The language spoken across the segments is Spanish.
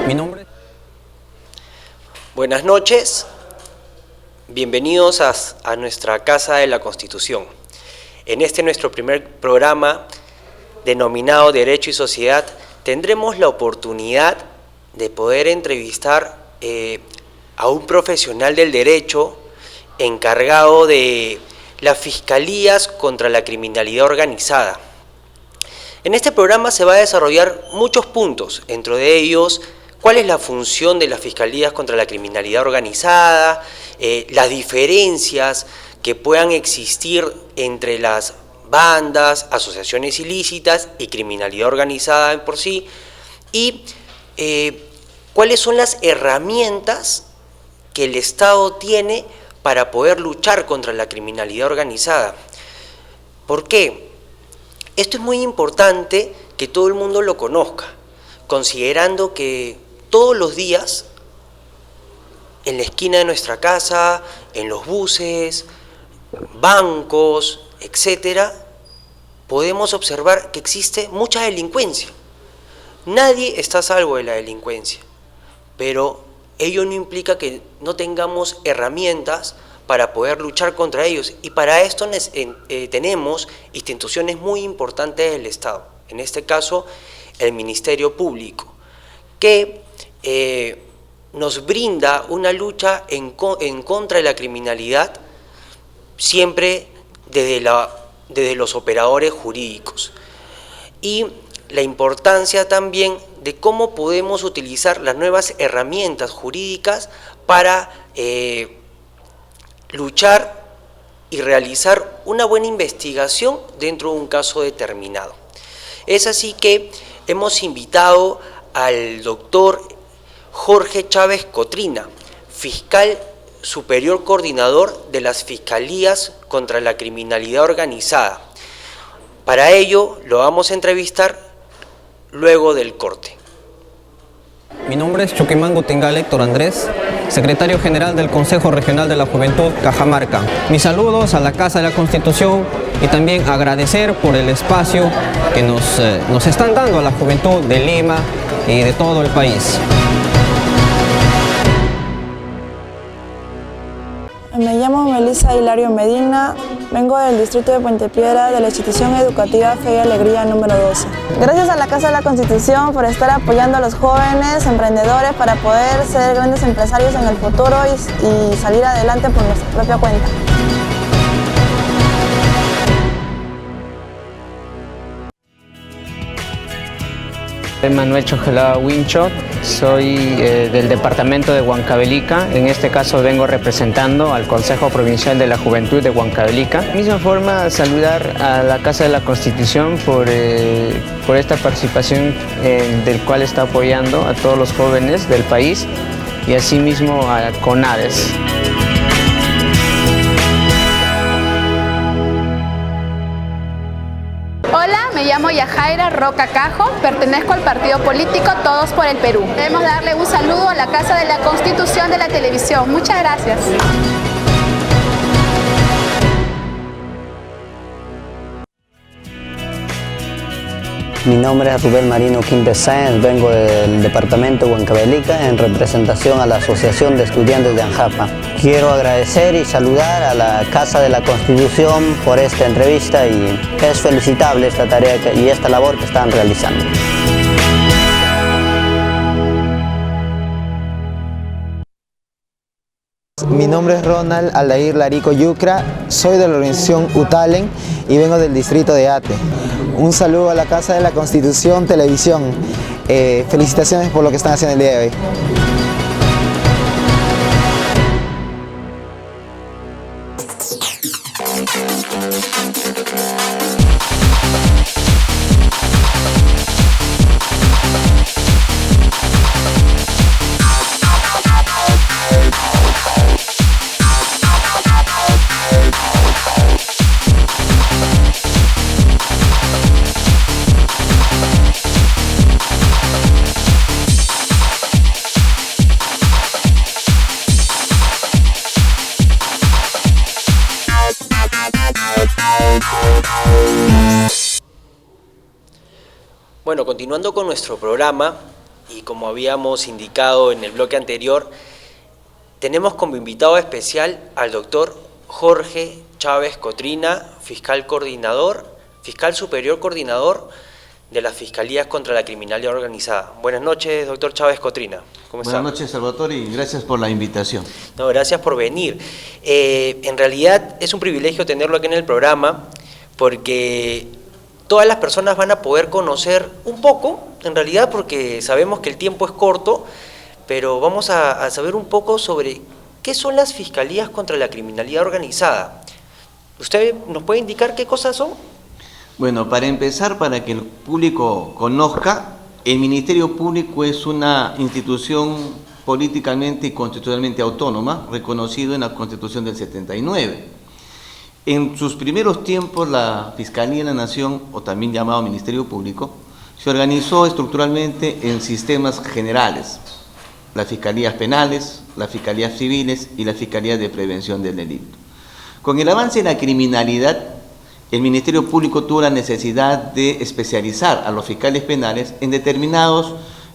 Mi nombre. Buenas noches, bienvenidos a nuestra Casa de la Constitución. En este nuestro primer programa, denominado Derecho y Sociedad, tendremos la oportunidad de poder entrevistar a un profesional del derecho encargado de las fiscalías contra la criminalidad organizada. En este programa se va a desarrollar muchos puntos, dentro de ellos cuál es la función de las fiscalías contra la criminalidad organizada, las diferencias que puedan existir entre las bandas, asociaciones ilícitas y criminalidad organizada en por sí, y cuáles son las herramientas que el Estado tiene para poder luchar contra la criminalidad organizada. ¿Por qué? Esto es muy importante que todo el mundo lo conozca, considerando que todos los días, en la esquina de nuestra casa, en los buses, bancos, etcétera, podemos observar que existe mucha delincuencia. Nadie está a salvo de la delincuencia, pero ello no implica que no tengamos herramientas para poder luchar contra ellos, y para esto tenemos instituciones muy importantes del Estado, en este caso el Ministerio Público, que nos brinda una lucha en contra de la criminalidad, siempre desde los operadores jurídicos, y la importancia también de cómo podemos utilizar las nuevas herramientas jurídicas para luchar y realizar una buena investigación dentro de un caso determinado. Es así que hemos invitado al doctor Jorge Chávez Cotrina, fiscal superior coordinador de las Fiscalías contra la Criminalidad Organizada. Para ello lo vamos a entrevistar luego del corte. Mi nombre es Choquemango Tingal Héctor Andrés, secretario general del Consejo Regional de la Juventud Cajamarca. Mis saludos a la Casa de la Constitución y también agradecer por el espacio que nos están dando a la juventud de Lima y de todo el país. Me llamo Melissa Hilario Medina, vengo del distrito de Puente Piedra de la institución educativa Fe y Alegría número 12. Gracias a la Casa de la Constitución por estar apoyando a los jóvenes emprendedores para poder ser grandes empresarios en el futuro y salir adelante por nuestra propia cuenta. Soy Manuel Chogelao Wincho, soy del departamento de Huancavelica. En este caso vengo representando al Consejo Provincial de la Juventud de Huancavelica. De la misma forma, saludar a la Casa de la Constitución por esta participación del cual está apoyando a todos los jóvenes del país y asimismo a CONADES. Hola, me llamo Yajaira Roca Cajo, pertenezco al partido político Todos por el Perú. Debemos darle un saludo a la Casa de la Constitución de la Televisión. Muchas gracias. Mi nombre es Rubén Marino Quintes Sáenz, vengo del departamento de Huancavelica en representación a la Asociación de Estudiantes de ANJAPA. Quiero agradecer y saludar a la Casa de la Constitución por esta entrevista y es felicitable esta tarea y esta labor que están realizando. Mi nombre es Ronald Aldair Larico Yucra, soy de la organización UTALEN y vengo del distrito de Ate. Un saludo a la Casa de la Constitución Televisión. Felicitaciones por lo que están haciendo el día de hoy. Bueno, continuando con nuestro programa, y como habíamos indicado en el bloque anterior, tenemos como invitado especial al doctor Jorge Chávez Cotrina, fiscal superior coordinador de las Fiscalías contra la Criminalidad Organizada. Buenas noches, doctor Chávez Cotrina. ¿Cómo está? Buenas noches, Salvatore, y gracias por la invitación. No, gracias por venir. En realidad es un privilegio tenerlo aquí en el programa, porque todas las personas van a poder conocer un poco, en realidad, porque sabemos que el tiempo es corto, pero vamos a saber un poco sobre qué son las Fiscalías contra la Criminalidad Organizada. ¿Usted nos puede indicar qué cosas son? Bueno, para empezar, para que el público conozca, el Ministerio Público es una institución políticamente y constitucionalmente autónoma, reconocido en la Constitución del 79. En sus primeros tiempos, la Fiscalía de la Nación, o también llamado Ministerio Público, se organizó estructuralmente en sistemas generales: las Fiscalías Penales, las Fiscalías Civiles y las Fiscalías de Prevención del Delito. Con el avance de la criminalidad, el Ministerio Público tuvo la necesidad de especializar a los fiscales penales en determinados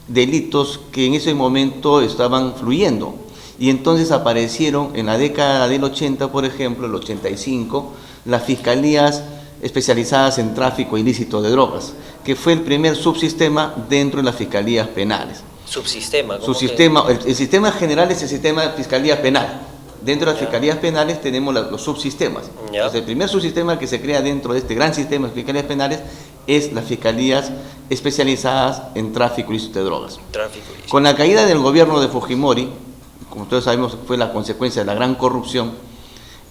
delitos que en ese momento estaban fluyendo. Y entonces aparecieron en la década del 80, por ejemplo, el 85, las fiscalías especializadas en tráfico ilícito de drogas, que fue el primer subsistema dentro de las fiscalías penales. ¿Subsistema? El sistema general es el sistema de fiscalía penal. Dentro de las fiscalías penales tenemos los subsistemas. Entonces, el primer subsistema que se crea dentro de este gran sistema de fiscalías penales es las fiscalías especializadas en tráfico ilícito de drogas. Con la caída del gobierno de Fujimori, como todos sabemos, fue la consecuencia de la gran corrupción,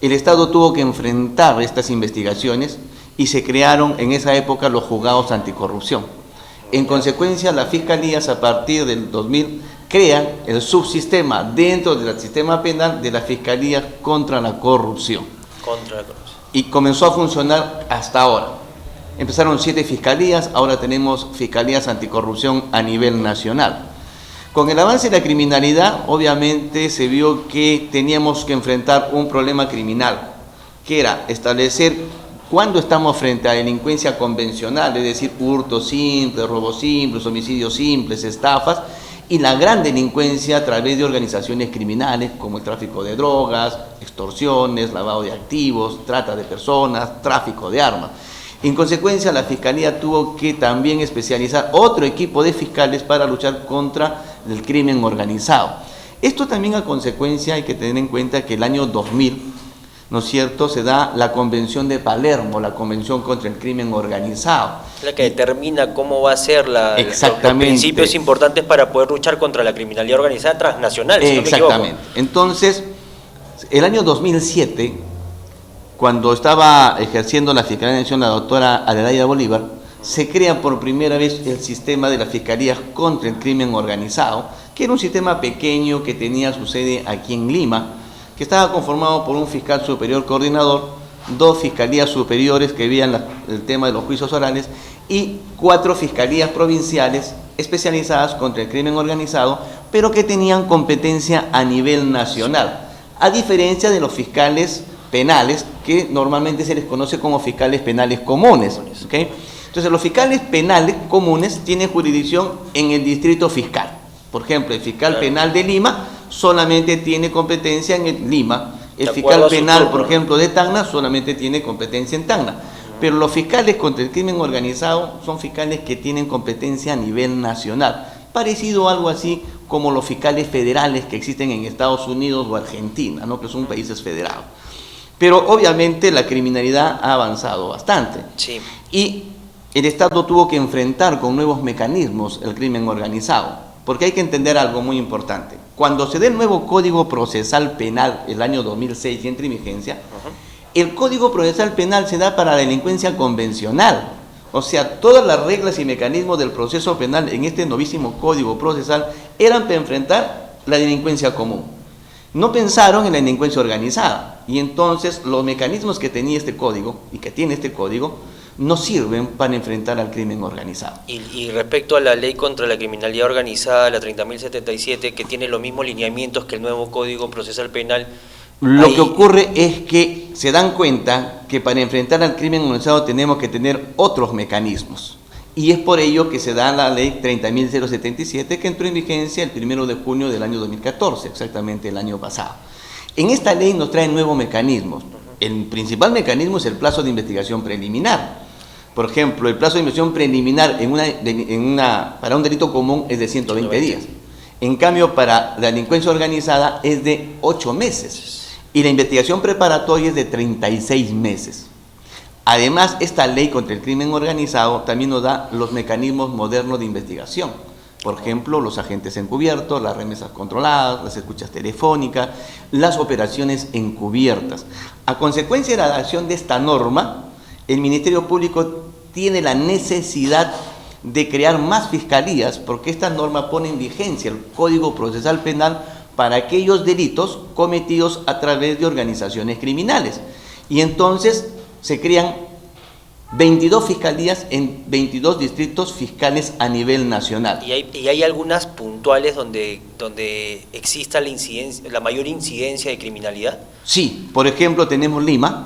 el Estado tuvo que enfrentar estas investigaciones y se crearon en esa época los juzgados anticorrupción. En consecuencia, las fiscalías a partir del 2000 crean el subsistema dentro del sistema penal de las fiscalías contra la corrupción. Y comenzó a funcionar hasta ahora. Empezaron 7 fiscalías, ahora tenemos fiscalías anticorrupción a nivel nacional. Con el avance de la criminalidad, obviamente se vio que teníamos que enfrentar un problema criminal, que era establecer cuándo estamos frente a delincuencia convencional, es decir, hurtos simples, robos simples, homicidios simples, estafas, y la gran delincuencia a través de organizaciones criminales como el tráfico de drogas, extorsiones, lavado de activos, trata de personas, tráfico de armas. En consecuencia, la Fiscalía tuvo que también especializar otro equipo de fiscales para luchar contra el crimen organizado. Esto también a consecuencia hay que tener en cuenta que el año 2000, ¿no es cierto?, se da la Convención de Palermo, la Convención contra el Crimen Organizado. La que determina cómo va a ser los principios importantes para poder luchar contra la criminalidad organizada transnacional, si no me equivoco. Entonces, el año 2007, cuando estaba ejerciendo la Fiscalía de la Nación la doctora Adelaida Bolívar, se crea por primera vez el sistema de las Fiscalías contra el Crimen Organizado, que era un sistema pequeño que tenía su sede aquí en Lima, que estaba conformado por un fiscal superior coordinador, 2 fiscalías superiores que veían el tema de los juicios orales y 4 fiscalías provinciales especializadas contra el crimen organizado, pero que tenían competencia a nivel nacional, a diferencia de los fiscales penales, que normalmente se les conoce como fiscales penales comunes, ¿okay? Entonces, los fiscales penales comunes tienen jurisdicción en el distrito fiscal. Por ejemplo, el fiscal penal de Lima solamente tiene competencia en Lima. El fiscal penal, por ejemplo, de Tacna solamente tiene competencia en Tacna. Pero los fiscales contra el crimen organizado son fiscales que tienen competencia a nivel nacional. Parecido a algo así como los fiscales federales que existen en Estados Unidos o Argentina, ¿no?, que son países federados. Pero obviamente la criminalidad ha avanzado bastante. Sí. Y el Estado tuvo que enfrentar con nuevos mecanismos el crimen organizado. Porque hay que entender algo muy importante. Cuando se dé el nuevo Código Procesal Penal, el año 2006, y entra en vigencia, el Código Procesal Penal se da para la delincuencia convencional. O sea, todas las reglas y mecanismos del proceso penal en este novísimo Código Procesal eran para enfrentar la delincuencia común. No pensaron en la delincuencia organizada. Y entonces los mecanismos que tenía este código, y que tiene este código, no sirven para enfrentar al crimen organizado. Y respecto a la ley contra la criminalidad organizada, la 30.077, que tiene los mismos lineamientos que el nuevo Código Procesal Penal, lo que ocurre es que se dan cuenta que para enfrentar al crimen organizado tenemos que tener otros mecanismos. Y es por ello que se da la ley 30.077 que entró en vigencia el 1 de junio del año 2014, exactamente el año pasado. En esta ley nos trae nuevos mecanismos. El principal mecanismo es el plazo de investigación preliminar. Por ejemplo, el plazo de investigación preliminar para un delito común es de 120 días. En cambio, para la delincuencia organizada es de 8 meses. Y la investigación preparatoria es de 36 meses. Además, esta ley contra el crimen organizado también nos da los mecanismos modernos de investigación. Por ejemplo, los agentes encubiertos, las remesas controladas, las escuchas telefónicas, las operaciones encubiertas. A consecuencia de la adopción de esta norma, el Ministerio Público tiene la necesidad de crear más fiscalías, porque esta norma pone en vigencia el Código Procesal Penal para aquellos delitos cometidos a través de organizaciones criminales. Y entonces se crean 22 fiscalías en 22 distritos fiscales a nivel nacional. ¿Y hay algunas puntuales donde exista la mayor incidencia de criminalidad? Sí, por ejemplo tenemos Lima,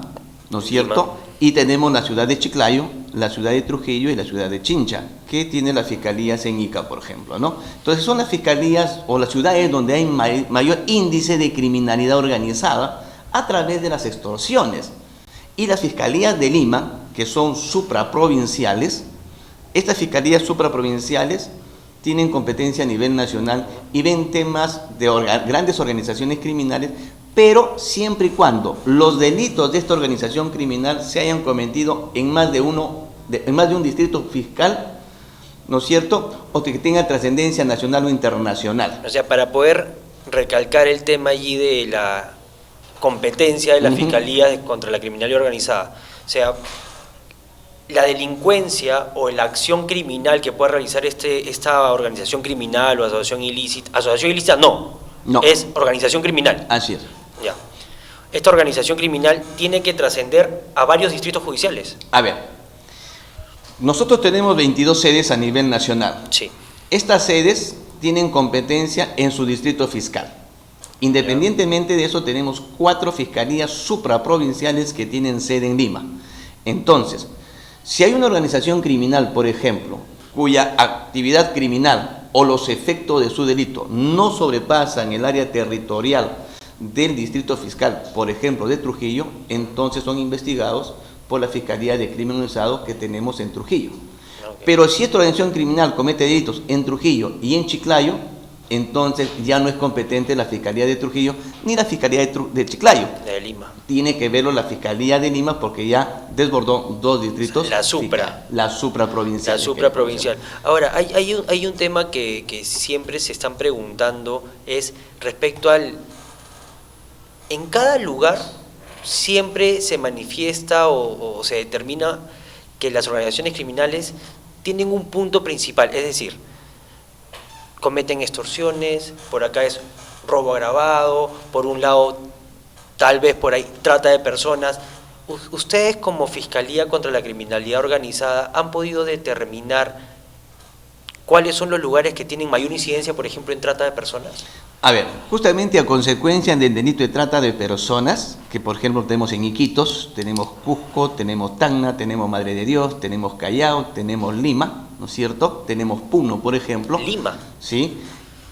¿no es cierto? Lima. Y tenemos la ciudad de Chiclayo, la ciudad de Trujillo y la ciudad de Chincha, que tiene las fiscalías en Ica, por ejemplo, ¿no? Entonces son las fiscalías o las ciudades donde hay mayor índice de criminalidad organizada a través de las extorsiones. Y las fiscalías de Lima, que son supraprovinciales, estas fiscalías supraprovinciales tienen competencia a nivel nacional y ven temas de grandes organizaciones criminales, pero siempre y cuando los delitos de esta organización criminal se hayan cometido en más de un distrito fiscal, ¿no es cierto?, o que tenga trascendencia nacional o internacional. O sea, para poder recalcar el tema allí de la competencia de la Fiscalía contra la criminalidad organizada, o sea, la delincuencia o la acción criminal que pueda realizar esta organización criminal o asociación ilícita no, es organización criminal. Así es. Ya. Esta organización criminal tiene que trascender a varios distritos judiciales. A ver, nosotros tenemos 22 sedes a nivel nacional. Sí. Estas sedes tienen competencia en su distrito fiscal. Independientemente de eso, tenemos 4 fiscalías supraprovinciales que tienen sede en Lima. Entonces, si hay una organización criminal, por ejemplo, cuya actividad criminal o los efectos de su delito no sobrepasan el área territorial del distrito fiscal, por ejemplo, de Trujillo, entonces son investigados por la Fiscalía de Crimen Organizado que tenemos en Trujillo. Okay. Pero si esta organización criminal comete delitos en Trujillo y en Chiclayo, entonces ya no es competente la Fiscalía de Trujillo ni la Fiscalía de Chiclayo. De Lima. Tiene que verlo la Fiscalía de Lima porque ya desbordó 2 distritos. La supra. La supraprovincial. La supraprovincial. Ahora, hay un tema que siempre se están preguntando, es respecto al... En cada lugar siempre se manifiesta o se determina que las organizaciones criminales tienen un punto principal, es decir, cometen extorsiones, por acá es robo agravado, por un lado tal vez por ahí trata de personas. ¿Ustedes como Fiscalía contra la Criminalidad Organizada han podido determinar cuáles son los lugares que tienen mayor incidencia, por ejemplo, en trata de personas? A ver, justamente a consecuencia del delito de trata de personas, que por ejemplo tenemos en Iquitos, tenemos Cusco, tenemos Tacna, tenemos Madre de Dios, tenemos Callao, tenemos Lima, ¿no es cierto? Tenemos Puno, por ejemplo. Lima. Sí.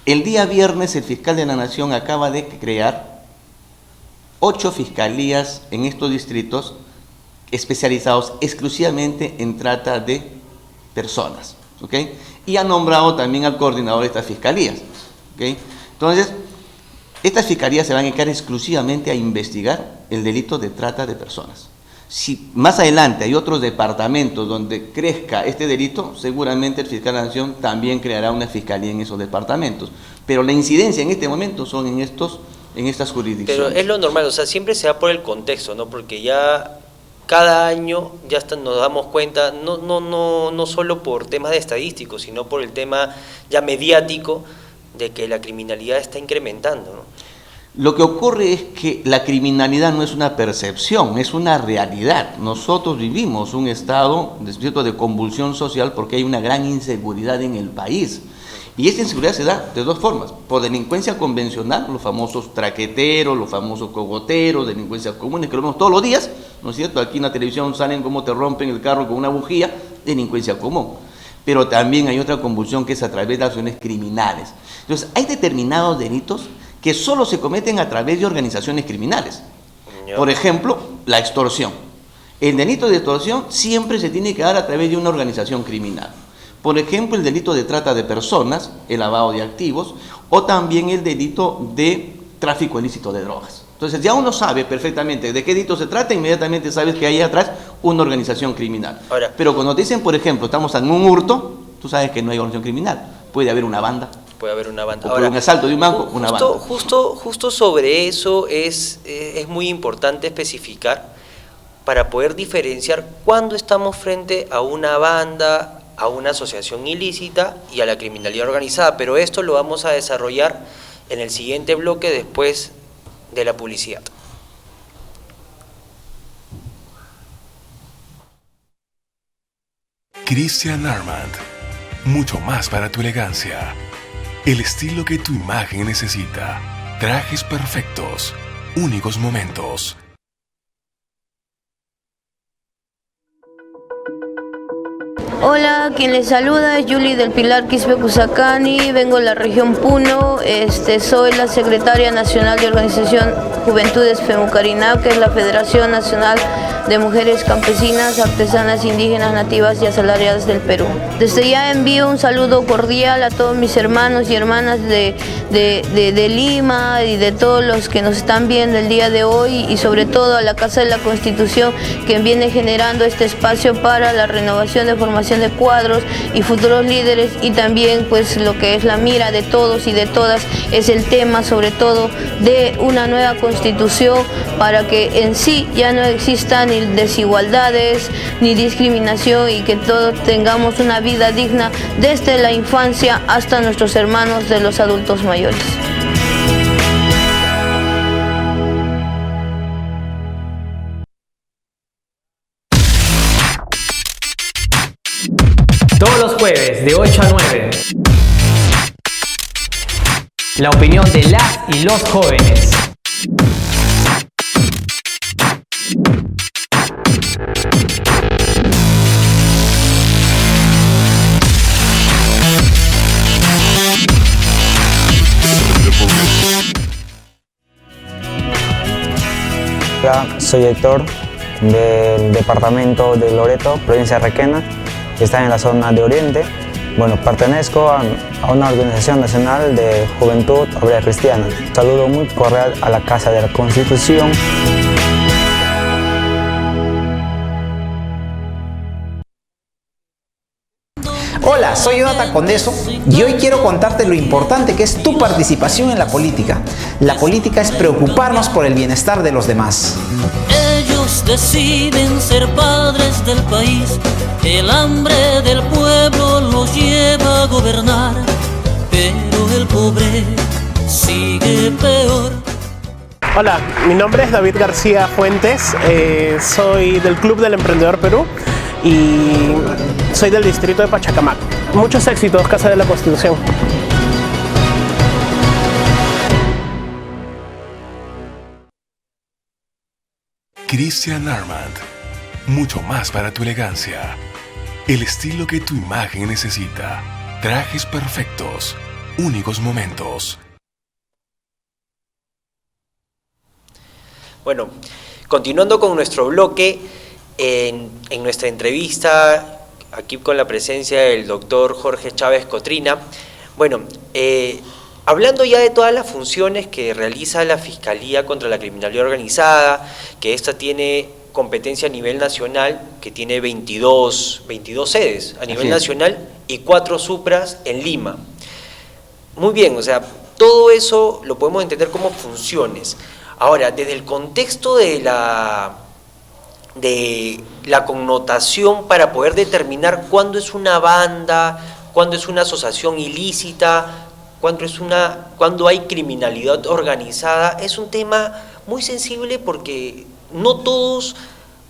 El día viernes el fiscal de la Nación acaba de crear 8 fiscalías en estos distritos especializados exclusivamente en trata de personas, ¿ok? Y ha nombrado también al coordinador de estas fiscalías, ¿ok? Entonces, estas fiscalías se van a dedicar exclusivamente a investigar el delito de trata de personas. Si más adelante hay otros departamentos donde crezca este delito, seguramente el fiscal de la Nación también creará una fiscalía en esos departamentos. Pero la incidencia en este momento son en estas jurisdicciones. Pero es lo normal, o sea, siempre se da por el contexto, ¿no? Porque ya cada año ya nos damos cuenta, no solo por temas de estadísticos, sino por el tema ya mediático, de que la criminalidad está incrementando, ¿no? Lo que ocurre es que la criminalidad no es una percepción, es una realidad. Nosotros vivimos un estado de convulsión social porque hay una gran inseguridad en el país. Y esta inseguridad se da de 2 formas: por delincuencia convencional, los famosos traqueteros, los famosos cogoteros, delincuencias comunes que lo vemos todos los días, ¿no es cierto? Aquí en la televisión salen cómo te rompen el carro con una bujía, delincuencia común. pero también hay otra convulsión que es a través de acciones criminales. Entonces, hay determinados delitos que solo se cometen a través de organizaciones criminales. Por ejemplo, la extorsión. El delito de extorsión siempre se tiene que dar a través de una organización criminal. Por ejemplo, el delito de trata de personas, el lavado de activos, o también el delito de tráfico ilícito de drogas. Entonces ya uno sabe perfectamente de qué delito se trata, inmediatamente sabes que hay atrás una organización criminal. Ahora, pero cuando te dicen, por ejemplo, estamos en un hurto, tú sabes que no hay organización criminal, puede haber una banda. Puede haber una banda. Ahora, por un asalto de un banco, una banda. Justo sobre eso es muy importante especificar para poder diferenciar cuándo estamos frente a una banda, a una asociación ilícita y a la criminalidad organizada, pero esto lo vamos a desarrollar en el siguiente bloque después de la publicidad. Christian Armand, mucho más para tu elegancia. El estilo que tu imagen necesita. Trajes perfectos, únicos momentos. Hola, quien les saluda es Yuli del Pilar Quispe Cusacani, vengo de la región Puno, soy la secretaria nacional de Organización Juventudes FEMUCARINAP, que es la Federación Nacional de Mujeres Campesinas, Artesanas, Indígenas, Nativas y Asalariadas del Perú. Desde ya envío un saludo cordial a todos mis hermanos y hermanas de Lima y de todos los que nos están viendo el día de hoy, y sobre todo a la Casa de la Constitución, que viene generando este espacio para la renovación de formación de cuadros y futuros líderes, y también pues lo que es la mira de todos y de todas es el tema sobre todo de una nueva constitución para que en sí ya no existan ni desigualdades ni discriminación y que todos tengamos una vida digna desde la infancia hasta nuestros hermanos de los adultos mayores. Todos los jueves de 8 a 9. La opinión de las y los jóvenes. Hola, soy Héctor del departamento de Loreto, provincia de Requena, que está en la zona de Oriente. Bueno, pertenezco a una organización nacional de Juventud Obrera Cristiana. Saludo muy cordial a la Casa de la Constitución. Hola, soy Jonathan Condeso y hoy quiero contarte lo importante que es tu participación en la política. La política es preocuparnos por el bienestar de los demás. Ellos deciden ser padres del país, el hambre del pueblo los lleva a gobernar, pero el pobre sigue peor. Hola, mi nombre es David García Fuentes, soy del Club del Emprendedor Perú y soy del distrito de Pachacamac. Muchos éxitos, Casa de la Constitución. Christian Armand, mucho más para tu elegancia. El estilo que tu imagen necesita. Trajes perfectos, únicos momentos. Bueno, continuando con nuestro bloque, en nuestra entrevista, aquí con la presencia del doctor Jorge Chávez Cotrina, bueno, hablando ya de todas las funciones que realiza la Fiscalía contra la Criminalidad Organizada, que esta tiene competencia a nivel nacional, que tiene 22 sedes a nivel nacional y 4 supras en Lima. Muy bien, o sea, todo eso lo podemos entender como funciones. Ahora, desde el contexto de la connotación para poder determinar cuándo es una banda, cuándo es una asociación ilícita, cuándo hay criminalidad organizada, es un tema muy sensible porque no todos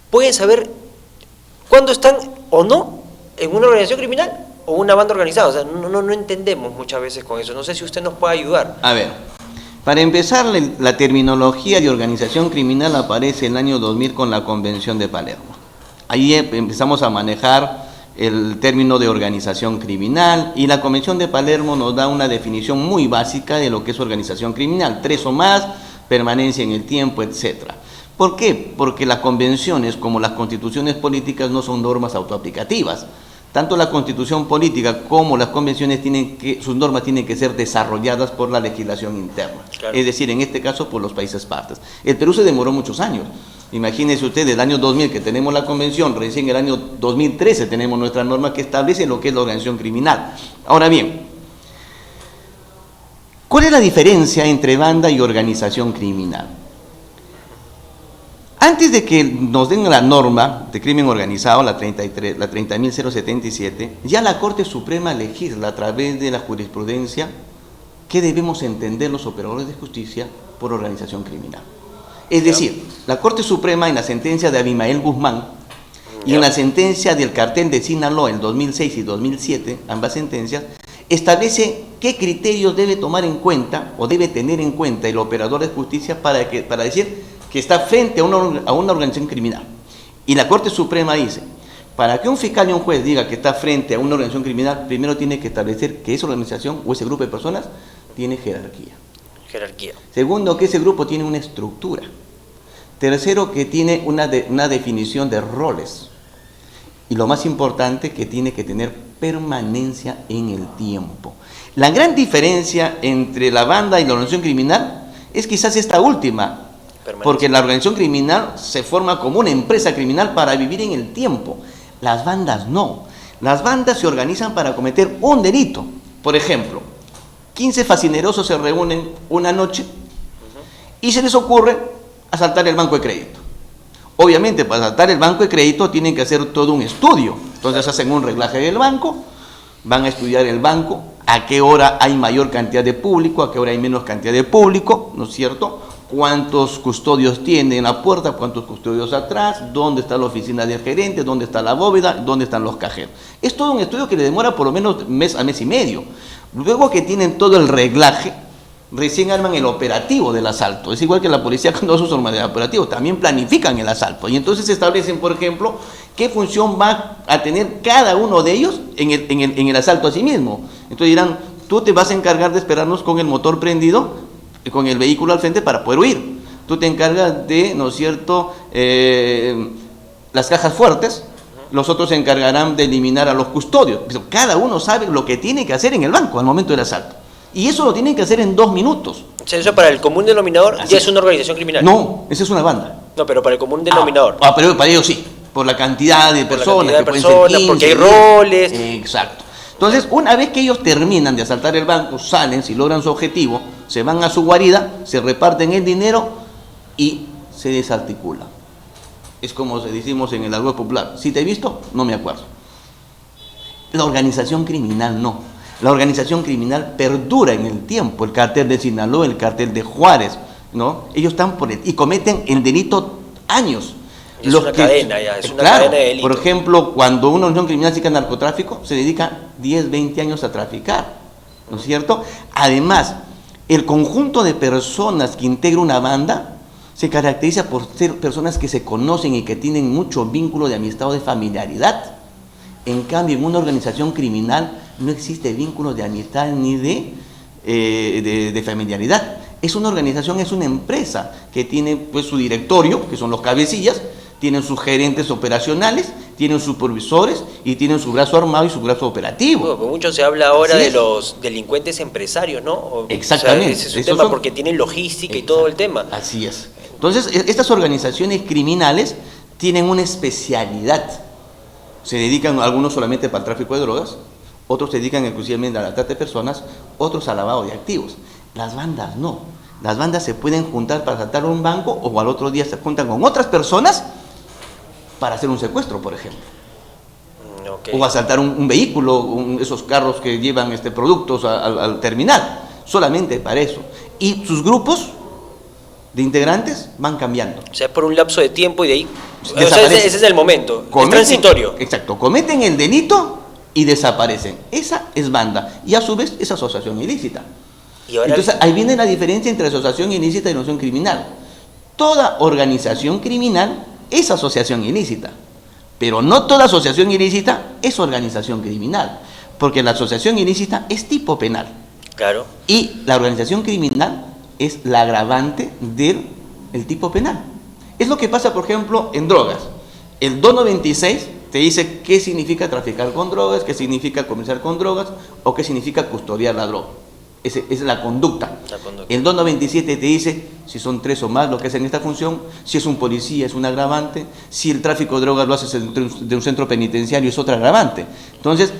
pueden saber cuándo están o no en una organización criminal o una banda organizada. O sea, no entendemos muchas veces con eso. No sé si usted nos puede ayudar. A ver, para empezar, la terminología de organización criminal aparece en el año 2000 con la Convención de Palermo. Ahí empezamos a manejar el término de organización criminal, y la Convención de Palermo nos da una definición muy básica de lo que es organización criminal: 3 o más, permanencia en el tiempo, etc. ¿Por qué? Porque las convenciones, como las constituciones políticas, no son normas autoaplicativas. Tanto la constitución política como las convenciones sus normas tienen que ser desarrolladas por la legislación interna. Claro. Es decir, en este caso por los países partes. El Perú se demoró muchos años. Imagínense ustedes, el año 2000 que tenemos la convención, recién el año 2013 tenemos nuestra norma que establece lo que es la organización criminal. Ahora bien, ¿cuál es la diferencia entre banda y organización criminal? Antes de que nos den la norma de crimen organizado, la 30.077, ya la Corte Suprema legisla a través de la jurisprudencia qué debemos entender los operadores de justicia por organización criminal. Es decir, la Corte Suprema, en la sentencia de Abimael Guzmán y en la sentencia del cartel de Sinaloa en 2006 y 2007, ambas sentencias, establece qué criterios debe tomar en cuenta o debe tener en cuenta el operador de justicia para decir que está frente a una organización criminal. Y la Corte Suprema dice, para que un fiscal y un juez diga que está frente a una organización criminal, primero tiene que establecer que esa organización o ese grupo de personas tiene jerarquía. Segundo, que ese grupo tiene una estructura. Tercero, que tiene una definición de roles. Y lo más importante, que tiene que tener permanencia en el tiempo. La gran diferencia entre la banda y la organización criminal es quizás esta última, porque la organización criminal se forma como una empresa criminal para vivir en el tiempo. Las bandas no. Las bandas se organizan para cometer un delito. Por ejemplo, 15 fascinerosos se reúnen una noche y se les ocurre asaltar el banco de crédito. Obviamente, para asaltar el banco de crédito tienen que hacer todo un estudio. Entonces hacen un reglaje del banco, van a estudiar el banco, a qué hora hay mayor cantidad de público, a qué hora hay menos cantidad de público, ¿no es cierto? Cuántos custodios tiene en la puerta, cuántos custodios atrás, dónde está la oficina del gerente, dónde está la bóveda, dónde están los cajeros. Es todo un estudio que le demora por lo menos mes a mes y medio. Luego que tienen todo el reglaje, recién arman el operativo del asalto. Es igual que la policía cuando hace su norma de operativo, también planifican el asalto. Y entonces establecen, por ejemplo, qué función va a tener cada uno de ellos en el asalto a sí mismo. Entonces dirán, tú te vas a encargar de esperarnos con el motor prendido, con el vehículo al frente para poder huir. Tú te encargas de, ¿no es cierto?, las cajas fuertes, los otros se encargarán de eliminar a los custodios. Cada uno sabe lo que tiene que hacer en el banco al momento del asalto. Y eso lo tienen que hacer en 2 minutos. O sea, eso para el común denominador ya es una organización criminal. No, esa es una banda. No, pero para el común denominador. Pero para ellos sí, por la cantidad de personas, que pueden ser 15, porque hay roles. Exacto. Entonces, una vez que ellos terminan de asaltar el banco, salen, si logran su objetivo, se van a su guarida, se reparten el dinero y se desarticulan. Es como decimos en el argot popular, si te he visto, no me acuerdo. La organización criminal no. La organización criminal perdura en el tiempo. El cartel de Sinaloa, el cartel de Juárez, ¿no? Ellos están y cometen el delito años. Es una cadena ya, es una cadena de delito. Por ejemplo, cuando una organización criminal se dedica al narcotráfico, se dedica 10, 20 años a traficar, ¿no es cierto? Además, el conjunto de personas que integra una banda se caracteriza por ser personas que se conocen y que tienen mucho vínculo de amistad o de familiaridad. En cambio, en una organización criminal no existe vínculo de amistad ni de familiaridad. Es una organización, es una empresa que tiene pues su directorio, que son los cabecillas, tienen sus gerentes operacionales, tienen supervisores y tienen su brazo armado y su brazo operativo. Bueno, mucho se habla ahora de los delincuentes empresarios, ¿no? Exactamente. O sea, ese es un tema porque tienen logística y todo el tema. Así es. Entonces, estas organizaciones criminales tienen una especialidad. Se dedican algunos solamente para el tráfico de drogas, otros se dedican exclusivamente a la trata de personas, otros al lavado de activos. Las bandas no. Las bandas se pueden juntar para asaltar un banco o al otro día se juntan con otras personas para hacer un secuestro, por ejemplo. Okay. O asaltar un vehículo, esos carros que llevan productos al terminal, solamente para eso. Y sus grupos de integrantes van cambiando. O sea, por un lapso de tiempo y de ahí... O sea, ese es el momento, es transitorio. Exacto, cometen el delito y desaparecen. Esa es banda y a su vez es asociación ilícita. ¿Y ahora? Entonces ahí viene la diferencia entre asociación ilícita y asociación criminal. Toda organización criminal es asociación ilícita. Pero no toda asociación ilícita es organización criminal, porque la asociación ilícita es tipo penal. Claro. Y la organización criminal es la agravante del tipo penal. Es lo que pasa, por ejemplo, en drogas. El 296 te dice qué significa traficar con drogas, qué significa comerciar con drogas o qué significa custodiar la droga. Esa es la conducta. El 297 te dice si son 3 o más los que hacen esta función, si es un policía es un agravante, si el tráfico de drogas lo haces de un centro penitenciario es otra agravante. Entonces,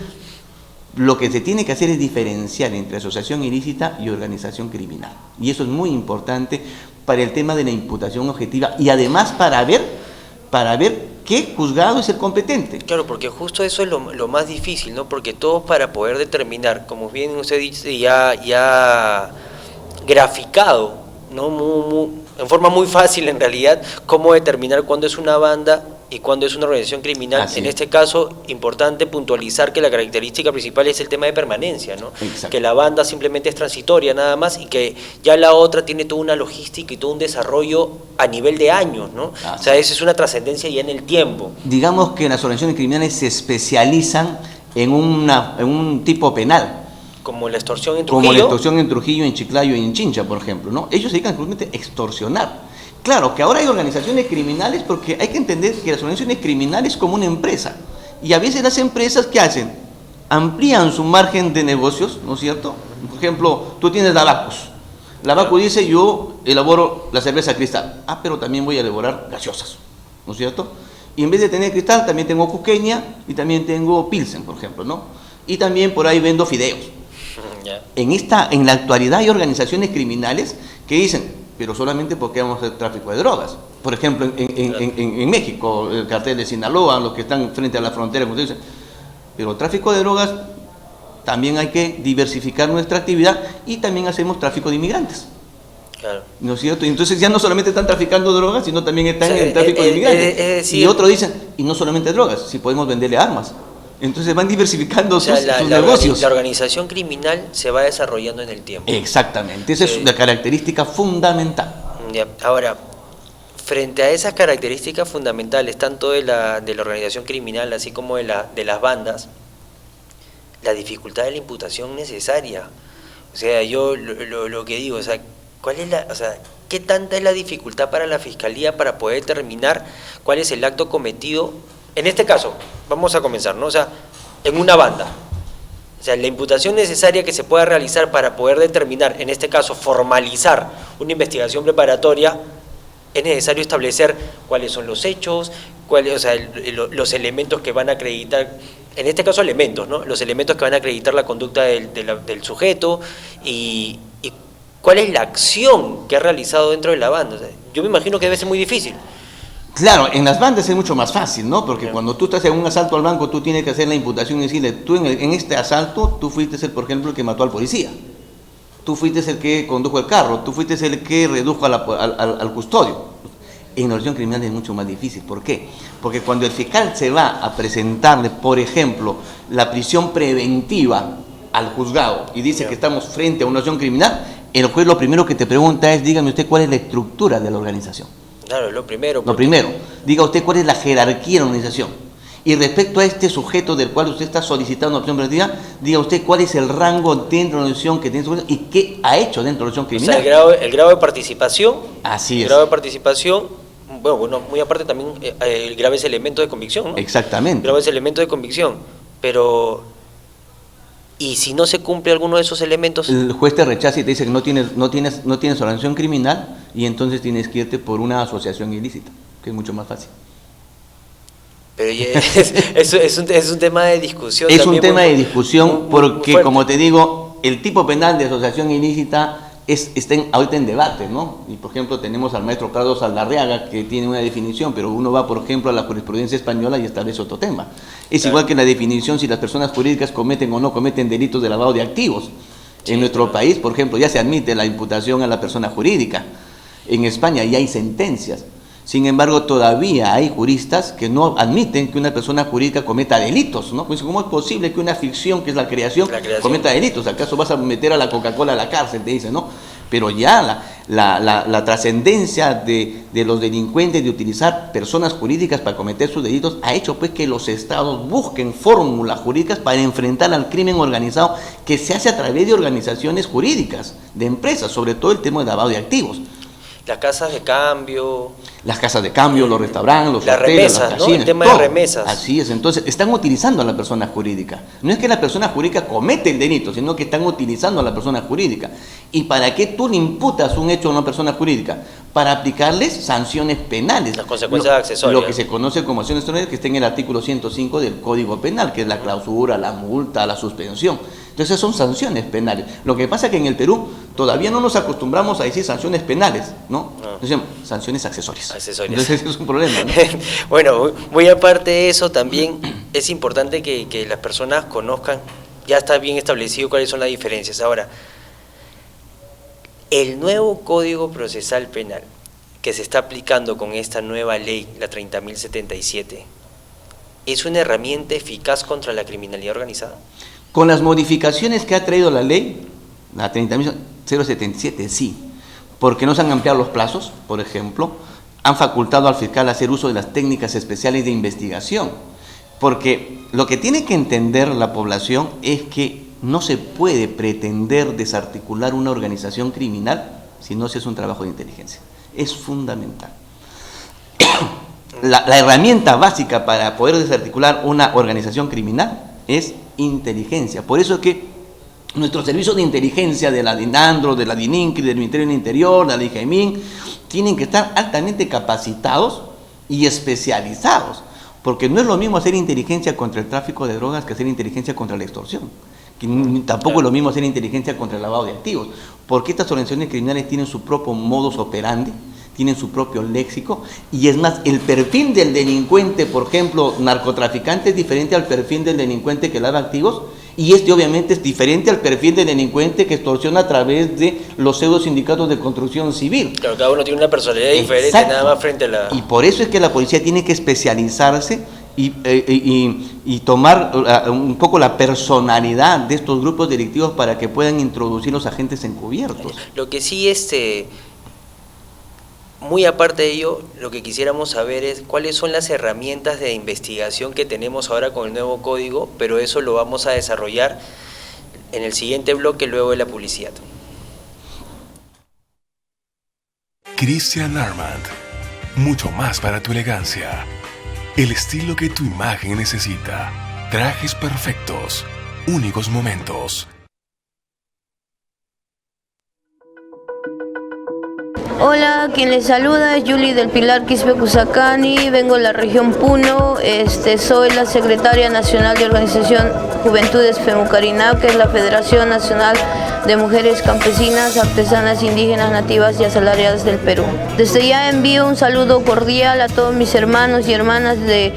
lo que se tiene que hacer es diferenciar entre asociación ilícita y organización criminal. Y eso es muy importante para el tema de la imputación objetiva y además para ver qué juzgado es el competente. Claro, porque justo eso es lo más difícil, ¿no? Porque todos para poder determinar, como bien usted dice, ya graficado, ¿no? En forma muy fácil en realidad, cómo determinar cuándo es una banda y cuándo es una organización criminal. Así en este caso, importante puntualizar que la característica principal es el tema de permanencia, ¿no? Exacto. Que la banda simplemente es transitoria nada más y que ya la otra tiene toda una logística y todo un desarrollo a nivel de años, ¿no? Así. O sea, esa es una trascendencia ya en el tiempo. Digamos que las organizaciones criminales se especializan en un tipo penal. Como la extorsión en Trujillo. Como la extorsión en Trujillo, en Chiclayo y en Chincha, por ejemplo, ¿no? Ellos se dedican exclusivamente a extorsionar. Claro, que ahora hay organizaciones criminales porque hay que entender que las organizaciones criminales como una empresa. Y a veces las empresas, ¿qué hacen? Amplían su margen de negocios, ¿no es cierto? Por ejemplo, tú tienes la Bacus. La Bacus dice, yo elaboro la cerveza Cristal. Ah, pero también voy a elaborar gaseosas, ¿no es cierto? Y en vez de tener Cristal, también tengo Cusqueña y también tengo Pilsen, por ejemplo, ¿no? Y también por ahí vendo fideos. En la actualidad hay organizaciones criminales que dicen, pero solamente porque vamos a hacer tráfico de drogas. Por ejemplo, en México, el cartel de Sinaloa, los que están frente a la frontera, como dicen, pero tráfico de drogas, también hay que diversificar nuestra actividad y también hacemos tráfico de inmigrantes. Claro. ¿No es cierto? Y entonces ya no solamente están traficando drogas, sino también están en el tráfico de inmigrantes. Y otros dicen, y no solamente drogas, si podemos venderle armas. Entonces van diversificando sus negocios. La organización criminal se va desarrollando en el tiempo. Exactamente, esa es la característica fundamental. Ya. Ahora, frente a esas características fundamentales, tanto de la organización criminal, así como de las bandas, la dificultad de la imputación necesaria. O sea, yo lo que digo, o sea, ¿qué tanta es la dificultad para la Fiscalía para poder determinar cuál es el acto cometido? En este caso, vamos a comenzar, ¿no? O sea, en una banda. O sea, la imputación necesaria que se pueda realizar para poder determinar, en este caso, formalizar una investigación preparatoria, es necesario establecer cuáles son los hechos, los elementos que van a acreditar, en este caso elementos, ¿no? Los elementos que van a acreditar la conducta del sujeto y cuál es la acción que ha realizado dentro de la banda. O sea, yo me imagino que debe ser muy difícil. Claro, en las bandas es mucho más fácil, ¿no? Porque cuando tú estás en un asalto al banco, tú tienes que hacer la imputación y decirle, tú en este asalto, tú fuiste por ejemplo, el que mató al policía. Tú fuiste el que condujo el carro, tú fuiste el que redujo al custodio. En la organización criminal es mucho más difícil. ¿Por qué? Porque cuando el fiscal se va a presentarle, por ejemplo, la prisión preventiva al juzgado y dice que estamos frente a una organización criminal, el juez lo primero que te pregunta es, dígame usted cuál es la estructura de la organización. Claro, lo primero. Lo primero, diga usted cuál es la jerarquía de la organización. Y respecto a este sujeto del cual usted está solicitando una opción preventiva, diga usted cuál es el rango dentro de la organización que tiene y qué ha hecho dentro de la organización criminal. O sea, el grado de participación. Así es. El grado de participación, bueno, muy aparte también el graves elementos de convicción, ¿no? Exactamente. Graves elementos de convicción, pero ¿y si no se cumple alguno de esos elementos? El juez te rechaza y te dice que no tienes organización criminal y entonces tienes que irte por una asociación ilícita, que es mucho más fácil. Pero es un tema de discusión. Es un tema de discusión porque, como te digo, el tipo penal de asociación ilícita está ahorita en debate, ¿no? Y por ejemplo tenemos al maestro Carlos Aldarriaga que tiene una definición, pero uno va por ejemplo a la jurisprudencia española y establece otro tema. Es igual que la definición si las personas jurídicas cometen o no cometen delitos de lavado de activos. En nuestro país, por ejemplo, ya se admite la imputación a la persona jurídica. En España ya hay sentencias. Sin embargo, todavía hay juristas que no admiten que una persona jurídica cometa delitos, ¿no? Pues, ¿cómo es posible que una ficción, que es la creación, cometa delitos? ¿Acaso vas a meter a la Coca-Cola a la cárcel? Te dicen, ¿no? pero ya la trascendencia de los delincuentes de utilizar personas jurídicas para cometer sus delitos ha hecho pues que los estados busquen fórmulas jurídicas para enfrentar al crimen organizado que se hace a través de organizaciones jurídicas, de empresas, sobre todo el tema de lavado de activos. Las casas de cambio. Las casas de cambio, los restaurantes, los las hoteles, remesas, las ¿no? casinas, El tema todo. de remesas. Así es, entonces están utilizando a la persona jurídica. No es que la persona jurídica comete el delito, sino que están utilizando a la persona jurídica. ¿Y para qué tú le imputas un hecho a una persona jurídica? Para aplicarles sanciones penales. Las consecuencias accesorias. Lo que se conoce como acciones extraordinarias, que está en el artículo 105 del Código Penal, que es la clausura, la multa, la suspensión. Entonces son sanciones penales. Lo que pasa es que en el Perú todavía no nos acostumbramos a decir sanciones penales, ¿no? Decimos sanciones accesorias. Entonces ese es un problema, ¿no? Bueno, muy aparte de eso, también es importante que las personas conozcan, ya está bien establecido cuáles son las diferencias. Ahora, el nuevo Código Procesal Penal que se está aplicando con esta nueva ley, la 30.077, ¿es una herramienta eficaz contra la criminalidad organizada? Con las modificaciones que ha traído la ley, la 30.077, sí, porque no se han ampliado los plazos, por ejemplo, han facultado al fiscal a hacer uso de las técnicas especiales de investigación, porque lo que tiene que entender la población es que no se puede pretender desarticular una organización criminal si no se hace un trabajo de inteligencia. Es fundamental. La herramienta básica para poder desarticular una organización criminal es inteligencia. Por eso es que nuestros servicios de inteligencia de la DINANDRO, de la DININCRI, del Ministerio del Interior, de la IGEMIN, tienen que estar altamente capacitados y especializados, porque no es lo mismo hacer inteligencia contra el tráfico de drogas que hacer inteligencia contra la extorsión. Tampoco es lo mismo hacer inteligencia contra el lavado de activos, porque estas organizaciones criminales tienen su propio modus operandi, tienen su propio léxico, y es más, el perfil del delincuente, por ejemplo, narcotraficante, es diferente al perfil del delincuente que lava activos, y este obviamente es diferente al perfil del delincuente que extorsiona a través de los pseudo sindicatos de construcción civil. Claro, cada uno tiene una personalidad diferente, nada más frente a la... Y por eso es que la policía tiene que especializarse y tomar un poco la personalidad de estos grupos delictivos para que puedan introducir los agentes encubiertos. Lo que sí, muy aparte de ello, lo que quisiéramos saber es cuáles son las herramientas de investigación que tenemos ahora con el nuevo código, pero eso lo vamos a desarrollar en el siguiente bloque luego de la publicidad. Christian Armand, mucho más para tu elegancia. El estilo que tu imagen necesita. Trajes perfectos, únicos momentos. Hola, quien les saluda es Julie del Pilar Quispe Cusacani, vengo de la región Puno, soy la secretaria nacional de Organización Juventudes Femucarinab, que es la Federación Nacional de Mujeres Campesinas, Artesanas, Indígenas, Nativas y Asalariadas del Perú. Desde ya envío un saludo cordial a todos mis hermanos y hermanas de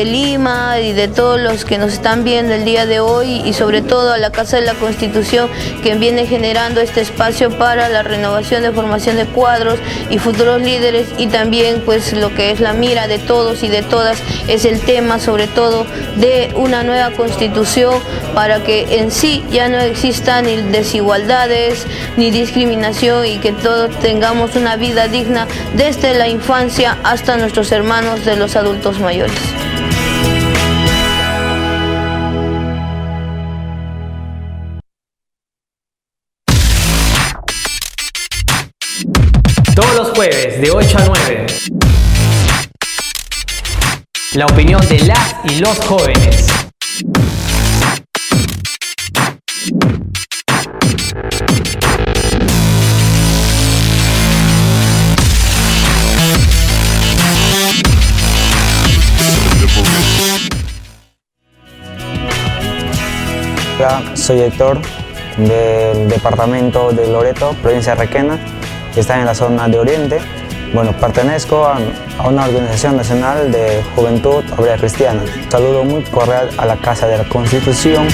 Lima y de todos los que nos están viendo el día de hoy, y sobre todo a la Casa de la Constitución, que viene generando este espacio para la renovación de formación de cuadros y futuros líderes, y también pues lo que es la mira de todos y de todas es el tema sobre todo de una nueva constitución para que en sí ya no existan ni desigualdades ni discriminación, y que todos tengamos una vida digna desde la infancia hasta nuestros hermanos de los adultos mayores. Todos los jueves de 8 a 9. La opinión de las y los jóvenes. Hola, soy Héctor del departamento de Loreto, provincia de Requena, que está en la zona de Oriente. Bueno, pertenezco a una organización nacional de Juventud Obrera Cristiana. Un saludo muy cordial a la Casa de la Constitución.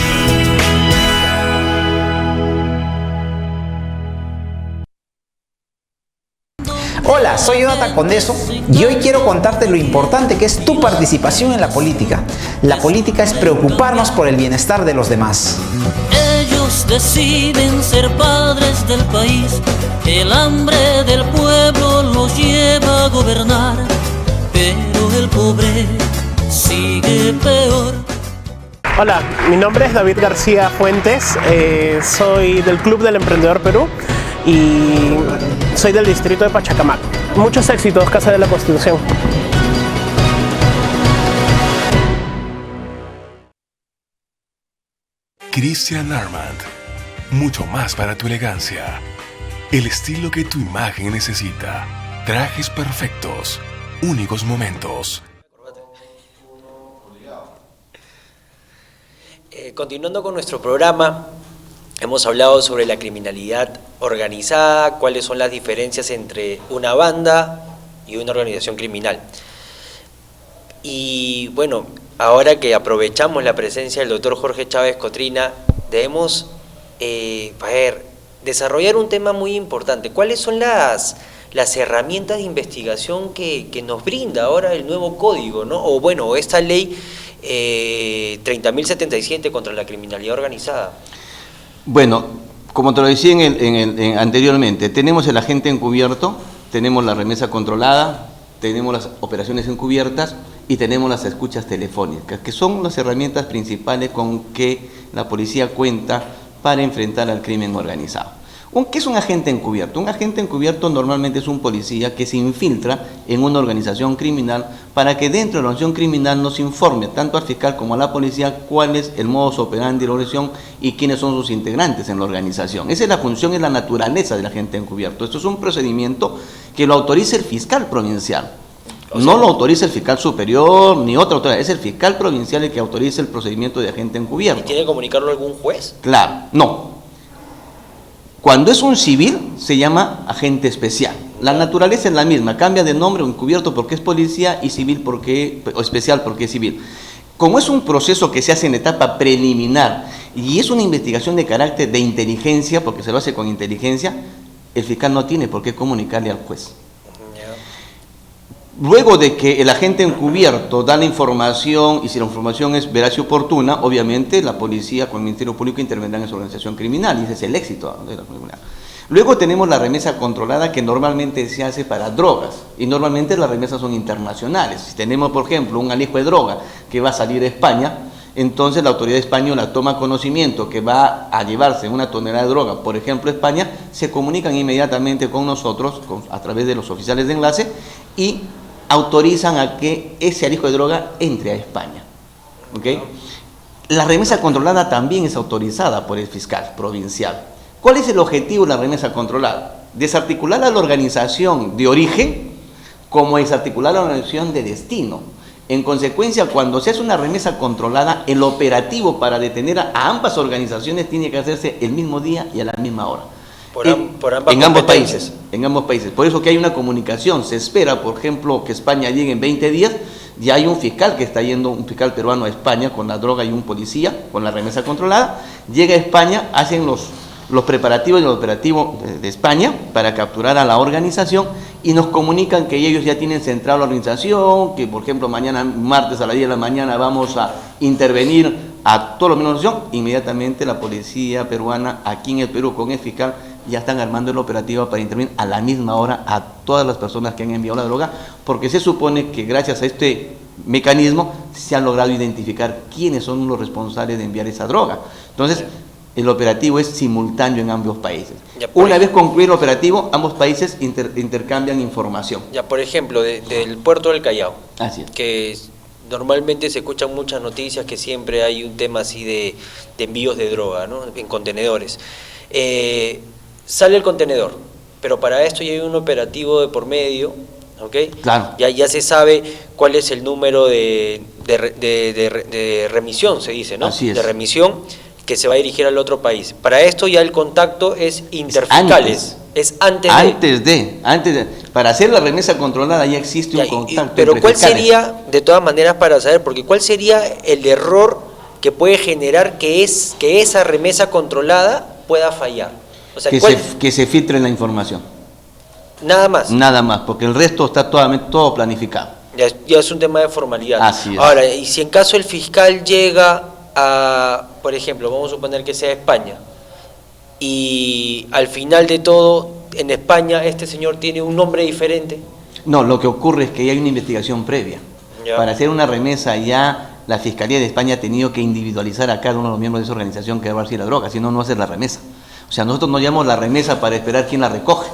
Hola, soy Jonathan Condeso y hoy quiero contarte lo importante que es tu participación en la política. La política es preocuparnos por el bienestar de los demás. Ellos algunos deciden ser padres del país. El hambre del pueblo los lleva a gobernar, pero el pobre sigue peor. Hola, mi nombre es David García Fuentes, soy del Club del Emprendedor Perú y soy del distrito de Pachacamac. Muchos éxitos, Casa de la Constitución. Christian Armand, mucho más para tu elegancia. El estilo que tu imagen necesita. Trajes perfectos, únicos momentos. Continuando con nuestro programa, hemos hablado sobre la criminalidad organizada, cuáles son las diferencias entre una banda y una organización criminal. Y bueno, ahora que aprovechamos la presencia del doctor Jorge Chávez Cotrina, debemos desarrollar un tema muy importante. ¿Cuáles son las herramientas de investigación que nos brinda ahora el nuevo código, ¿no? O bueno, esta ley 30.077 contra la criminalidad organizada? Bueno, como te lo decía anteriormente, tenemos el agente encubierto, tenemos la remesa controlada, tenemos las operaciones encubiertas y tenemos las escuchas telefónicas, que son las herramientas principales con que la policía cuenta para enfrentar al crimen organizado. ¿Qué es un agente encubierto? Un agente encubierto normalmente es un policía que se infiltra en una organización criminal para que dentro de la organización criminal nos informe tanto al fiscal como a la policía cuál es el modus operandi de la organización y quiénes son sus integrantes en la organización. Esa es la función y la naturaleza del agente encubierto. Esto es un procedimiento que lo autoriza el fiscal provincial. No lo autoriza el fiscal superior ni otra autoridad, es el fiscal provincial el que autoriza el procedimiento de agente encubierto. ¿Y tiene que comunicarlo a algún juez? Claro, no. Cuando es un civil se llama agente especial. La naturaleza es la misma, cambia de nombre, encubierto porque es policía y civil o especial porque es civil. Como es un proceso que se hace en etapa preliminar y es una investigación de carácter de inteligencia, porque se lo hace con inteligencia, el fiscal no tiene por qué comunicarle al juez. Luego de que el agente encubierto da la información, y si la información es veraz y oportuna, obviamente la policía con el Ministerio Público intervendrán en su organización criminal, y ese es el éxito de la criminalidad. Luego tenemos la remesa controlada, que normalmente se hace para drogas, y normalmente las remesas son internacionales. Si tenemos, por ejemplo, un alijo de droga que va a salir de España, entonces la autoridad española toma conocimiento que va a llevarse una tonelada de droga, por ejemplo, a España, se comunican inmediatamente con nosotros, a través de los oficiales de enlace, y autorizan a que ese alijo de droga entre a España. ¿Okay? La remesa controlada también es autorizada por el fiscal provincial. ¿Cuál es el objetivo de la remesa controlada? Desarticular a la organización de origen como desarticular a la organización de destino. En consecuencia, cuando se hace una remesa controlada, el operativo para detener a ambas organizaciones tiene que hacerse el mismo día y a la misma hora. En ambos países. Por eso que hay una comunicación. Se espera, por ejemplo, que España llegue en 20 días. Ya hay un fiscal que está yendo, un fiscal peruano a España con la droga y un policía con la remesa controlada. Llega a España, hacen los preparativos del operativo de España para capturar a la organización y nos comunican que ellos ya tienen centrada la organización, que por ejemplo mañana martes a las 10 de la mañana vamos a intervenir a todos los miembros de la organización. Inmediatamente la policía peruana aquí en el Perú con el fiscal ya están armando el operativo para intervenir a la misma hora a todas las personas que han enviado la droga, porque se supone que gracias a este mecanismo se han logrado identificar quiénes son los responsables de enviar esa droga. Entonces, el operativo es simultáneo en ambos países. Una vez concluido el operativo, ambos países intercambian información. Ya, por ejemplo, del puerto del Callao, así es, que normalmente se escuchan muchas noticias que siempre hay un tema así de envíos de droga, ¿no?, en contenedores. Sale el contenedor, pero para esto ya hay un operativo de por medio, ¿ok? Claro. Ya se sabe cuál es el número de remisión, se dice, ¿no? Así es. De remisión que se va a dirigir al otro país. Para esto ya el contacto es interfiscales. Es antes de. Para hacer la remesa controlada ya existe un contacto. Pero ¿cuál sería, de todas maneras, para saber, porque cuál sería el error que puede generar que esa remesa controlada pueda fallar? O sea, que se filtre la información. Nada más. Nada más, porque el resto está todo planificado. Ya es un tema de formalidad. Así es. Ahora, y si en caso el fiscal llega a, por ejemplo, vamos a suponer que sea España, y al final de todo, en España, este señor tiene un nombre diferente. No, lo que ocurre es que ya hay una investigación previa. Ya. Para hacer una remesa ya la Fiscalía de España ha tenido que individualizar a cada uno de los miembros de esa organización que va a recibir la droga, si no, no hace la remesa. O sea, nosotros no llamamos la remesa para esperar quién la recoge,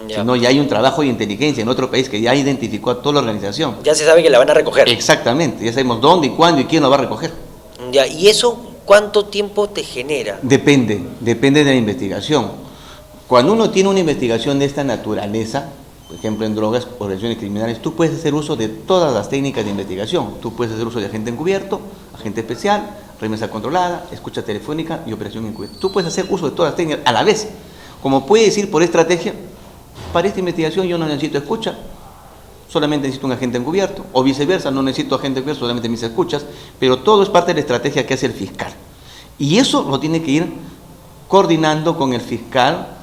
sino ya hay un trabajo de inteligencia en otro país que ya identificó a toda la organización. Ya se sabe que la van a recoger. Exactamente, ya sabemos dónde y cuándo y quién lo va a recoger. Ya, ¿y eso cuánto tiempo te genera? Depende de la investigación. Cuando uno tiene una investigación de esta naturaleza, por ejemplo en drogas o organizaciones criminales, tú puedes hacer uso de todas las técnicas de investigación. Tú puedes hacer uso de agente encubierto, agente especial, remesa controlada, escucha telefónica y operación encubierta. Tú puedes hacer uso de todas las técnicas a la vez. Como puedes ir por estrategia, para esta investigación yo no necesito escucha, solamente necesito un agente encubierto, o viceversa, no necesito agente encubierto, solamente mis escuchas, pero todo es parte de la estrategia que hace el fiscal. Y eso lo tiene que ir coordinando con el fiscal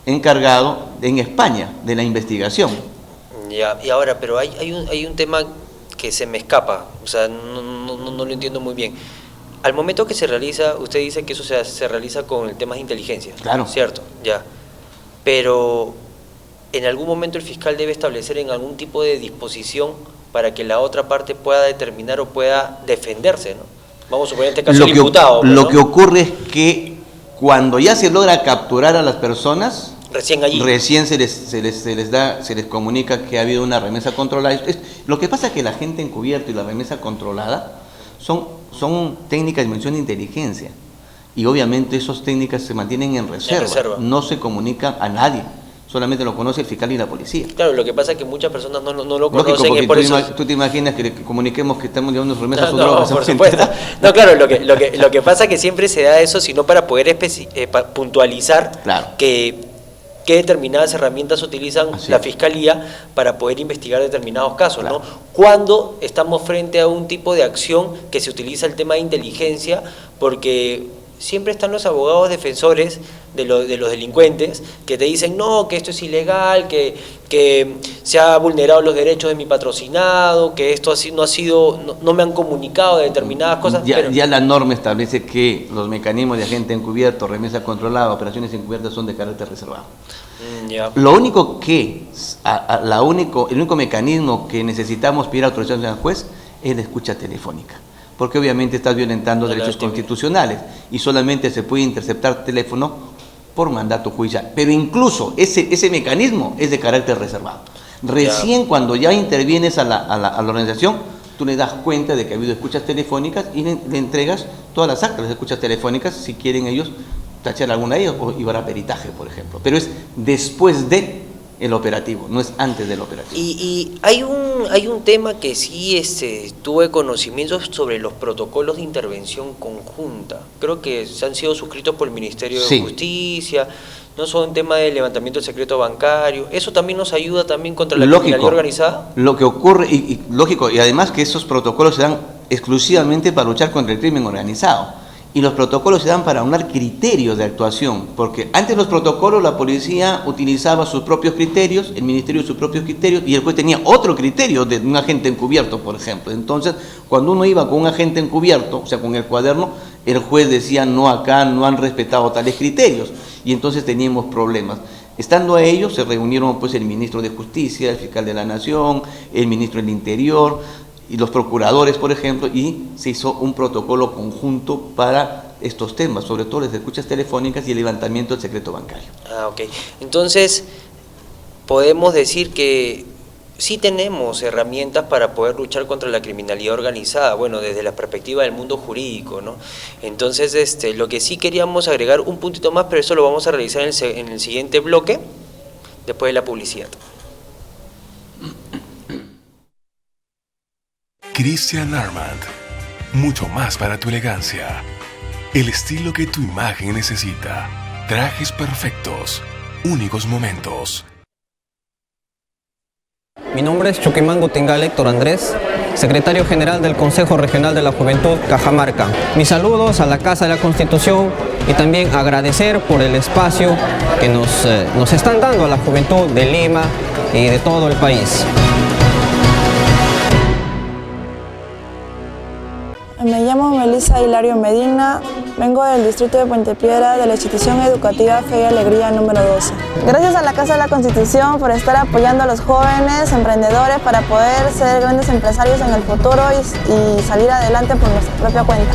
encargado en España de la investigación. Ya, y ahora, pero hay un tema que se me escapa, o sea, no lo entiendo muy bien. Al momento que se realiza, usted dice que eso se realiza con el tema de inteligencia. Claro. ¿Cierto? Ya. Pero en algún momento el fiscal debe establecer en algún tipo de disposición para que la otra parte pueda determinar o pueda defenderse, ¿no? Vamos a suponer en este caso el imputado. Lo que ocurre es que cuando ya se logra capturar a las personas, recién se les comunica que ha habido una remesa controlada. Lo que pasa es que el agente encubierto y la remesa controlada son técnicas de dimensión de inteligencia, y obviamente esas técnicas se mantienen en reserva. No se comunican a nadie, solamente lo conoce el fiscal y la policía. Claro, lo que pasa es que muchas personas no lo conocen. Lógico, porque tú te imaginas que le comuniquemos que estamos llevando remesas a sus drogas. No, por supuesto. No, claro, lo que pasa es que siempre se da eso, sino para poder puntualizar qué determinadas herramientas utilizan la Fiscalía para poder investigar determinados casos, ¿no? Cuando estamos frente a un tipo de acción que se utiliza el tema de inteligencia, porque siempre están los abogados defensores de los delincuentes que te dicen no, que esto es ilegal, que se ha vulnerado los derechos de mi patrocinado, que esto no me han comunicado de determinadas cosas. Ya la norma establece que los mecanismos de agente encubierto, remesa controlada, operaciones encubiertas son de carácter reservado. Lo único el único mecanismo que necesitamos pedir autorización al juez es la escucha telefónica, porque obviamente estás violentando derechos constitucionales y solamente se puede interceptar teléfono por mandato judicial. Pero incluso ese mecanismo es de carácter reservado. Recién cuando ya intervienes a la organización, tú le das cuenta de que ha habido escuchas telefónicas y le entregas todas las actas de las escuchas telefónicas si quieren ellos tachar alguna de ellas o llevar a peritaje, por ejemplo. Pero es después de el operativo, no es antes del operativo. Y hay un tema que sí tuve conocimiento sobre los protocolos de intervención conjunta. Creo que se han sido suscritos por el Ministerio de Justicia, no son tema de levantamiento del secreto bancario. ¿Eso también nos ayuda también contra la criminalidad organizada? Lo que ocurre, lógico, y además que esos protocolos se dan exclusivamente para luchar contra el crimen organizado. Y los protocolos se dan para aunar criterios de actuación, porque antes los protocolos la policía utilizaba sus propios criterios, el ministerio sus propios criterios, y el juez tenía otro criterio de un agente encubierto, por ejemplo. Entonces, cuando uno iba con un agente encubierto, o sea, con el cuaderno, el juez decía, no, acá no han respetado tales criterios, y entonces teníamos problemas. Estando a ellos, se reunieron pues el ministro de Justicia, el fiscal de la Nación, el ministro del Interior, y los procuradores, por ejemplo, y se hizo un protocolo conjunto para estos temas, sobre todo las escuchas telefónicas y el levantamiento del secreto bancario. Ok. Entonces, podemos decir que sí tenemos herramientas para poder luchar contra la criminalidad organizada, bueno, desde la perspectiva del mundo jurídico, ¿no? Entonces, lo que sí queríamos agregar un puntito más, pero eso lo vamos a realizar en el siguiente bloque, después de la publicidad. Christian Armand, mucho más para tu elegancia. El estilo que tu imagen necesita. Trajes perfectos, únicos momentos. Mi nombre es Choquimango Tingal Héctor Andrés, secretario general del Consejo Regional de la Juventud Cajamarca. Mis saludos a la Casa de la Constitución y también agradecer por el espacio que nos están dando a la juventud de Lima y de todo el país. Me llamo Melissa Melissa Hilario Medina, vengo del distrito de Puente Piedra de la institución educativa Fe y Alegría número 12. Gracias a la Casa de la Constitución por estar apoyando a los jóvenes emprendedores para poder ser grandes empresarios en el futuro y salir adelante por nuestra propia cuenta.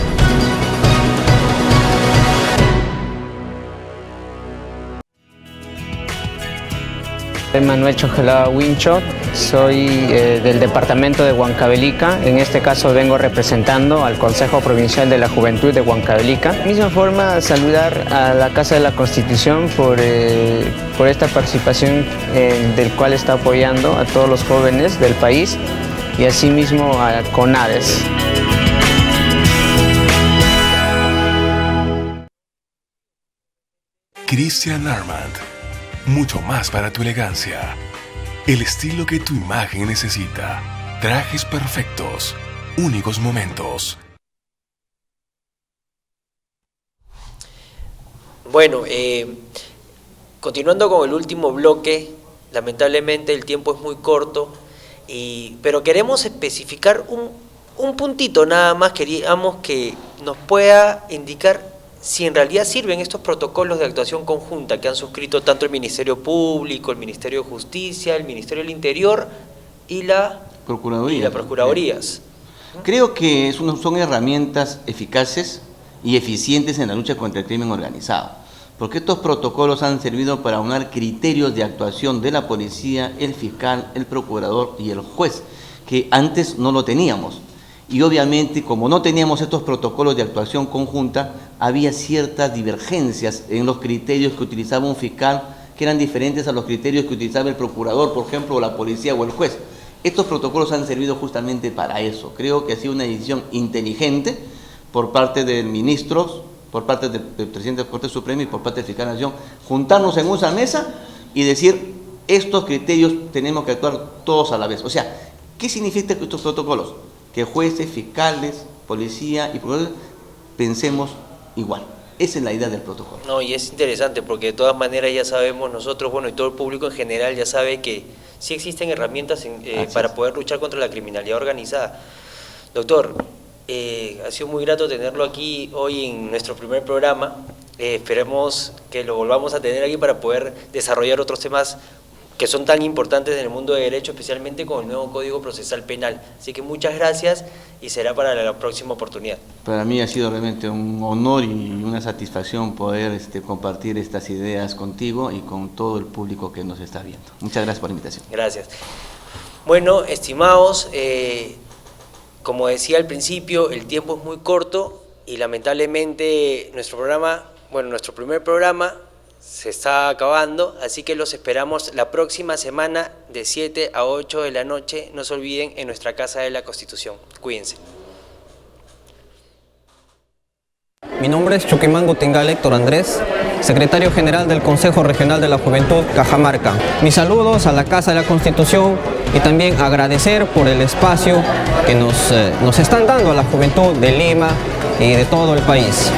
Soy Manuel Chogelada Winchot, soy del departamento de Huancavelica. En este caso vengo representando al Consejo Provincial de la Juventud de Huancavelica. De la misma forma, saludar a la Casa de la Constitución por esta participación del cual está apoyando a todos los jóvenes del país y asimismo a CONADES. Christian Armand. Mucho más para tu elegancia. El estilo que tu imagen necesita. Trajes perfectos. Únicos momentos. Bueno, continuando con el último bloque, lamentablemente el tiempo es muy corto, pero queremos especificar un puntito nada más. Queríamos que nos pueda indicar si en realidad sirven estos protocolos de actuación conjunta que han suscrito tanto el Ministerio Público, el Ministerio de Justicia, el Ministerio del Interior y la Procuradurías. Creo que son herramientas eficaces y eficientes en la lucha contra el crimen organizado, porque estos protocolos han servido para aunar criterios de actuación de la policía, el fiscal, el procurador y el juez, que antes no lo teníamos. Y obviamente, como no teníamos estos protocolos de actuación conjunta, había ciertas divergencias en los criterios que utilizaba un fiscal, que eran diferentes a los criterios que utilizaba el procurador, por ejemplo, o la policía o el juez. Estos protocolos han servido justamente para eso. Creo que ha sido una decisión inteligente por parte del ministro, por parte del presidente de la Corte Suprema y por parte del fiscal de la Nación, juntarnos en una mesa y decir, estos criterios tenemos que actuar todos a la vez. O sea, ¿qué significan estos protocolos? Que jueces, fiscales, policía y procuradores pensemos igual. Esa es la idea del protocolo. No, y es interesante porque de todas maneras ya sabemos nosotros, bueno, y todo el público en general ya sabe que sí existen herramientas para poder luchar contra la criminalidad organizada. Doctor, ha sido muy grato tenerlo aquí hoy en nuestro primer programa. Esperemos que lo volvamos a tener aquí para poder desarrollar otros temas que son tan importantes en el mundo de derecho, especialmente con el nuevo Código Procesal Penal. Así que muchas gracias y será para la próxima oportunidad. Para mí ha sido realmente un honor y una satisfacción poder compartir estas ideas contigo y con todo el público que nos está viendo. Muchas gracias por la invitación. Gracias. Bueno, estimados, como decía al principio, el tiempo es muy corto y lamentablemente nuestro primer programa se está acabando, así que los esperamos la próxima semana de 7 a 8 de la noche. No se olviden, en nuestra Casa de la Constitución. Cuídense. Mi nombre es Choquimán Tingal Héctor Andrés, secretario general del Consejo Regional de la Juventud Cajamarca. Mis saludos a la Casa de la Constitución y también agradecer por el espacio que nos están dando a la juventud de Lima y de todo el país.